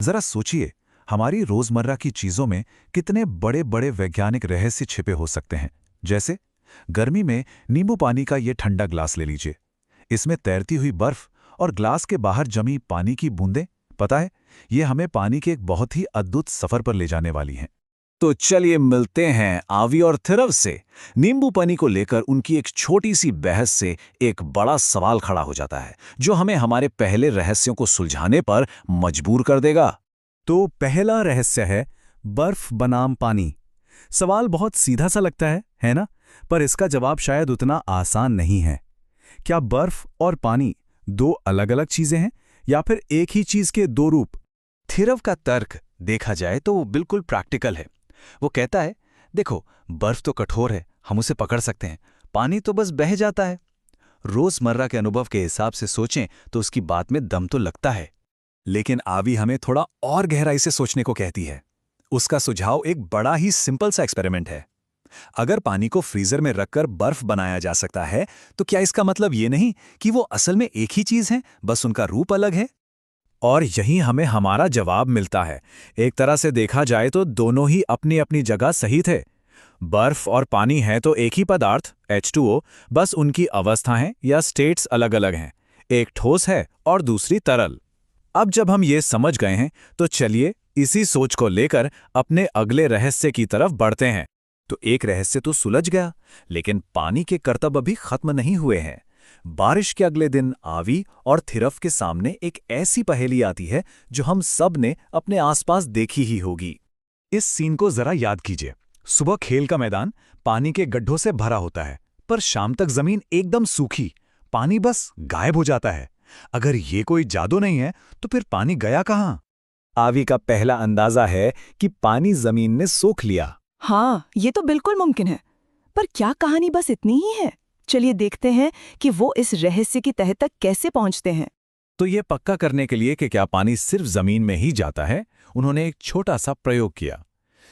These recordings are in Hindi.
जरा सोचिए, हमारी रोजमर्रा की चीजों में कितने बड़े बड़े वैज्ञानिक रहस्य छिपे हो सकते हैं। जैसे गर्मी में नींबू पानी का ये ठंडा ग्लास ले लीजिए। इसमें तैरती हुई बर्फ और ग्लास के बाहर जमी पानी की बूंदें, पता है, ये हमें पानी के एक बहुत ही अद्भुत सफर पर ले जाने वाली हैं। तो चलिए मिलते हैं आवी और थिरव से। नींबू पानी को लेकर उनकी एक छोटी सी बहस से एक बड़ा सवाल खड़ा हो जाता है, जो हमें हमारे पहले रहस्यों को सुलझाने पर मजबूर कर देगा। तो पहला रहस्य है बर्फ बनाम पानी। सवाल बहुत सीधा सा लगता है ना? पर इसका जवाब शायद उतना आसान नहीं है। क्या बर्फ और पानी दो अलग अलग चीजें हैं या फिर एक ही चीज के दो रूप? थिरव का तर्क देखा जाए तो वो बिल्कुल प्रैक्टिकल है। वो कहता है, देखो, बर्फ तो कठोर है, हम उसे पकड़ सकते हैं, पानी तो बस बह जाता है। रोजमर्रा के अनुभव के हिसाब से सोचें तो उसकी बात में दम तो लगता है। लेकिन आवी हमें थोड़ा और गहराई से सोचने को कहती है। उसका सुझाव एक बड़ा ही सिंपल सा एक्सपेरिमेंट है। अगर पानी को फ्रीजर में रखकर बर्फ बनाया जा सकता है, तो क्या इसका मतलब ये नहीं कि वो असल में एक ही चीज है, बस उनका रूप अलग है? और यहीं हमें हमारा जवाब मिलता है। एक तरह से देखा जाए तो दोनों ही अपनी अपनी जगह सही थे। बर्फ और पानी है तो एक ही पदार्थ H2O, बस उनकी अवस्थाएं या स्टेट्स अलग अलग हैं। एक ठोस है और दूसरी तरल। अब जब हम ये समझ गए हैं, तो चलिए इसी सोच को लेकर अपने अगले रहस्य की तरफ बढ़ते हैं। तो एक रहस्य तो सुलझ गया, लेकिन पानी के करतब अभी खत्म नहीं हुए हैं। बारिश के अगले दिन आवी और थिरव के सामने एक ऐसी पहेली आती है जो हम सब ने अपने आसपास देखी ही होगी। इस सीन को जरा याद कीजिए। सुबह खेल का मैदान पानी के गड्ढों से भरा होता है, पर शाम तक जमीन एकदम सूखी, पानी बस गायब हो जाता है। अगर ये कोई जादू नहीं है, तो फिर पानी गया कहां? आवी का पहला अंदाजा है कि पानी जमीन ने सोख लिया। हाँ, ये तो बिल्कुल मुमकिन है। पर क्या कहानी बस इतनी ही है? चलिए देखते हैं कि वो इस रहस्य की तह तक कैसे पहुंचते हैं। तो ये पक्का करने के लिए कि क्या पानी सिर्फ जमीन में ही जाता है, उन्होंने एक छोटा सा प्रयोग किया।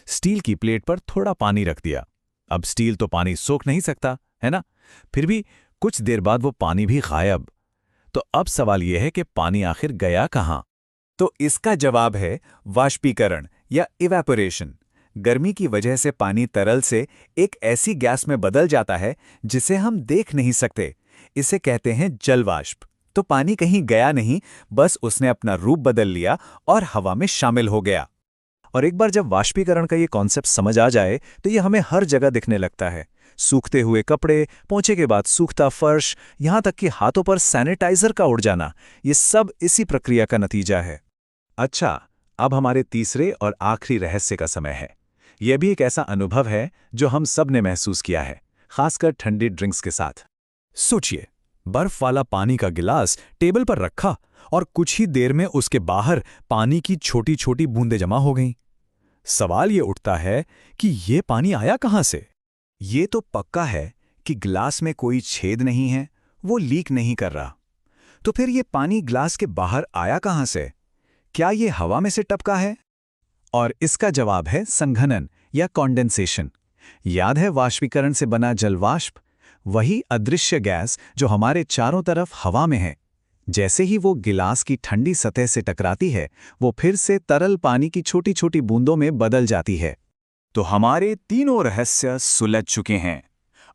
स्टील की प्लेट पर थोड़ा पानी रख दिया। अब स्टील तो पानी सोख नहीं सकता, है ना? फिर भी कुछ देर बाद वो पानी भी गायब। तो अब सवाल यह है कि पानी आखिर गया कहां? तो इसका जवाब है वाष्पीकरण या इवेपोरेशन। गर्मी की वजह से पानी तरल से एक ऐसी गैस में बदल जाता है जिसे हम देख नहीं सकते। इसे कहते हैं जलवाष्प। तो पानी कहीं गया नहीं, बस उसने अपना रूप बदल लिया और हवा में शामिल हो गया। और एक बार जब वाष्पीकरण का ये कॉन्सेप्ट समझ आ जाए, तो ये हमें हर जगह दिखने लगता है। सूखते हुए कपड़े, पोंछे के बाद सूखता फर्श, यहां तक कि हाथों पर सैनिटाइजर का उड़ जाना, ये सब इसी प्रक्रिया का नतीजा है। अच्छा, अब हमारे तीसरे और आखिरी रहस्य का समय है। यह भी एक ऐसा अनुभव है जो हम सब ने महसूस किया है, खासकर ठंडी ड्रिंक्स के साथ। सोचिए, बर्फ वाला पानी का गिलास टेबल पर रखा और कुछ ही देर में उसके बाहर पानी की छोटी छोटी बूंदें जमा हो गईं। सवाल ये उठता है कि ये पानी आया कहां से? ये तो पक्का है कि ग्लास में कोई छेद नहीं है, वो लीक नहीं कर रहा। तो फिर ये पानी ग्लास के बाहर आया कहां से? क्या ये हवा में से टपका है? और इसका जवाब है संघनन या कॉन्डेंसेशन। याद है वाष्पीकरण से बना जलवाष्प? वही अदृश्य गैस जो हमारे चारों तरफ हवा में है। जैसे ही वो गिलास की ठंडी सतह से टकराती है, वो फिर से तरल पानी की छोटी छोटी बूंदों में बदल जाती है। तो हमारे तीनों रहस्य सुलझ चुके हैं।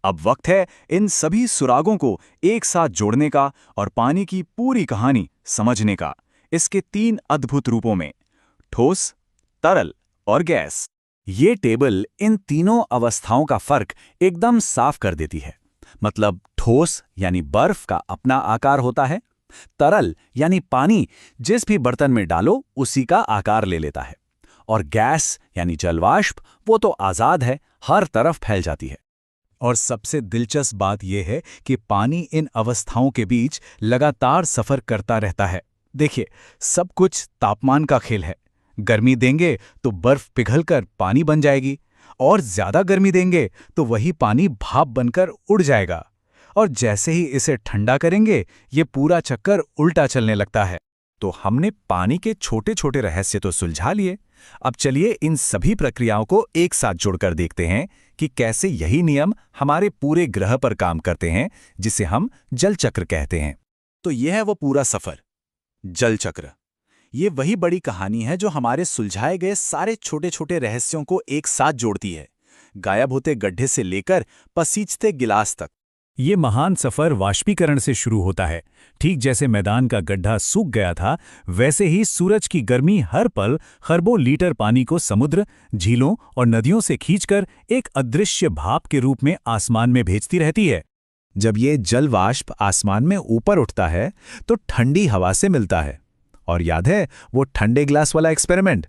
अब वक्त है इन सभी सुरागों को एक साथ जोड़ने का और पानी की पूरी कहानी समझने का, इसके तीन अद्भुत रूपों में: ठोस, तरल और गैस। ये टेबल इन तीनों अवस्थाओं का फर्क एकदम साफ कर देती है। मतलब ठोस यानी बर्फ का अपना आकार होता है, तरल यानी पानी जिस भी बर्तन में डालो उसी का आकार ले लेता है, और गैस यानी जलवाष्प, वो तो आजाद है, हर तरफ फैल जाती है। और सबसे दिलचस्प बात यह है कि पानी इन अवस्थाओं के बीच लगातार सफर करता रहता है। देखिए, सब कुछ तापमान का खेल है। गर्मी देंगे तो बर्फ पिघलकर पानी बन जाएगी, और ज्यादा गर्मी देंगे तो वही पानी भाप बनकर उड़ जाएगा। और जैसे ही इसे ठंडा करेंगे, ये पूरा चक्कर उल्टा चलने लगता है। तो हमने पानी के छोटे छोटे रहस्य तो सुलझा लिए। अब चलिए इन सभी प्रक्रियाओं को एक साथ जोड़कर देखते हैं कि कैसे यही नियम हमारे पूरे ग्रह पर काम करते हैं, जिसे हम जल चक्र कहते हैं। तो यह है वो पूरा सफर, जल चक्र। ये वही बड़ी कहानी है जो हमारे सुलझाए गए सारे छोटे छोटे रहस्यों को एक साथ जोड़ती है, गायब होते गड्ढे से लेकर पसीजते गिलास तक। ये महान सफर वाष्पीकरण से शुरू होता है। ठीक जैसे मैदान का गड्ढा सूख गया था, वैसे ही सूरज की गर्मी हर पल खरबों लीटर पानी को समुद्र, झीलों और नदियों से खींचकर एक अदृश्य भाप के रूप में आसमान में भेजती रहती है। जब ये जल वाष्प आसमान में ऊपर उठता है तो ठंडी हवा से मिलता है। और याद है वो ठंडे ग्लास वाला एक्सपेरिमेंट?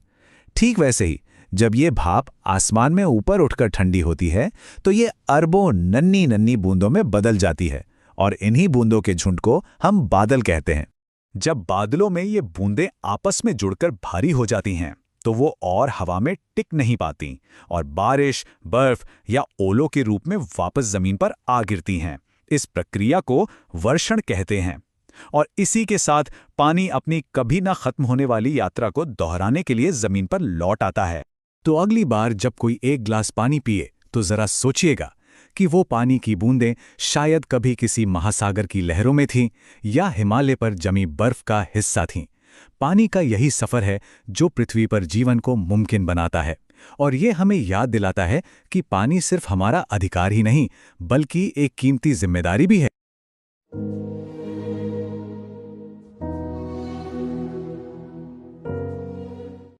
ठीक वैसे ही जब ये भाप आसमान में ऊपर उठकर ठंडी होती है तो ये अरबों नन्ही नन्ही बूंदों में बदल जाती है, और इन्हीं बूंदों के झुंड को हम बादल कहते हैं। जब बादलों में ये बूंदें आपस में जुड़कर भारी हो जाती हैं तो वो और हवा में टिक नहीं पाती और बारिश, बर्फ या ओलों के रूप में वापस जमीन पर आ गिरती हैं। इस प्रक्रिया को वर्षण कहते हैं। और इसी के साथ पानी अपनी कभी ना खत्म होने वाली यात्रा को दोहराने के लिए जमीन पर लौट आता है। तो अगली बार जब कोई एक ग्लास पानी पिए तो जरा सोचिएगा कि वो पानी की बूंदें शायद कभी किसी महासागर की लहरों में थीं या हिमालय पर जमी बर्फ का हिस्सा थीं। पानी का यही सफर है जो पृथ्वी पर जीवन को मुमकिन बनाता है, और ये हमें याद दिलाता है कि पानी सिर्फ हमारा अधिकार ही नहीं बल्कि एक कीमती जिम्मेदारी भी है।